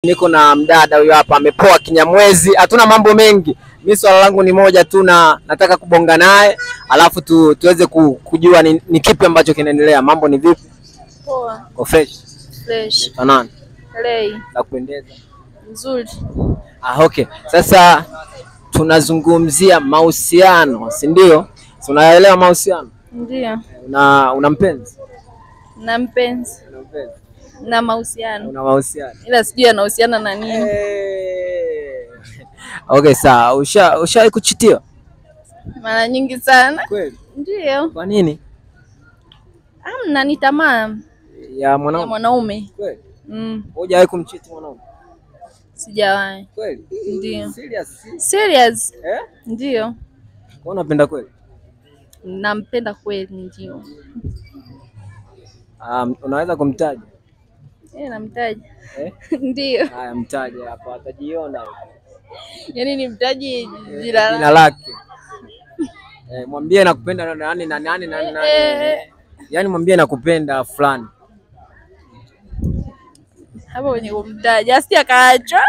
Niko na mdada huyo hapa amepoa kinyamwezi, hatuna mambo mengi. Mimi swala langu ni moja tu, na nataka kubonga naye alafu tuweze kujua ni kipi ambacho kinaendelea. Mambo ni vipi? Poa. Kwa fresh. Fresh. Tanani. Lei. Na kupendeza. Nzuri. Okay. Sasa tunazungumzia mahusiano, si ndio? Tunaelewa mahusiano? Ndio. Una mpenzi? Na mpenzi. Una mpenzi? Na mahusiano. Una mahusiano? Ila sijui anahusiana na nini. Okay, sawa. Ushawahi kuchitiwa? Mara nyingi sana. Kweli? Ndio. Kwa nini? Hamna, ni tamaa Ya mwanaume. ya mwanaume. Kweli? Hujawahi kumchiti mwanaume? Sijawahi. Kweli? Ndio. Serious? Serious? Eh? Ndio. Kwa unapenda kweli? Nampenda kweli ndio. Unaweza kumtaja? Namtaja. Ndio. Ndio. Haya, mtaje hapa, atajiona. Yaani nimtaji jina lake. Mwambie nakupenda nani. Yaani mwambie nakupenda fulani. Hapo kwenye kumtaja asi akaachwa.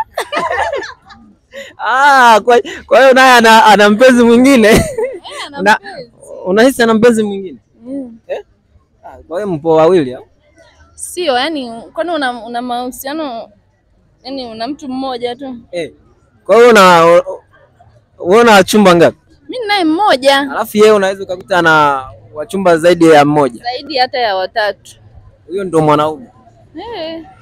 Kwa hiyo naye ana mpenzi mwingine. Unahisi ana mpenzi mwingine? Kwa hiyo mpo wawili au? Sio, yani kwani una mahusiano, yani una mtu mmoja tu? Kwa hiyo una wachumba ngapi? Mimi naye mmoja. Alafu yeye unaweza ukakuta na wachumba zaidi ya mmoja. Zaidi hata ya watatu. Huyo ndo mwanaume.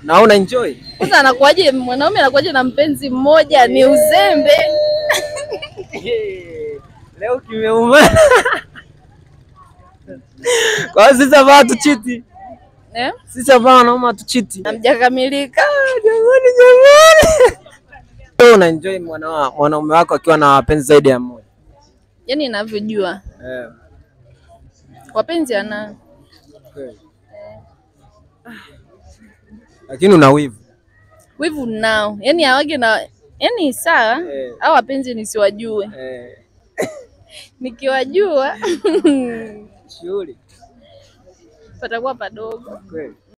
Na una enjoy? Sasa anakuaje mwanaume anakuaje na mpenzi mmoja? Ni uzembe. Leo kimeuma. Kwa hiyo sisi hapa tuchiti. Sisi hapa wanaume tuchiti. Hamjakamilika. Jamani. Wewe una enjoy mwanaume wako akiwa na wapenzi zaidi ya mmoja? Yaani ninavyojua. Wapenzi ana. Lakini una wivu. Wivu nao. Yaani hawage na yaani sawa au wapenzi nisiwajue. Nikiwajua shughuli patakuwa padogo. kweli.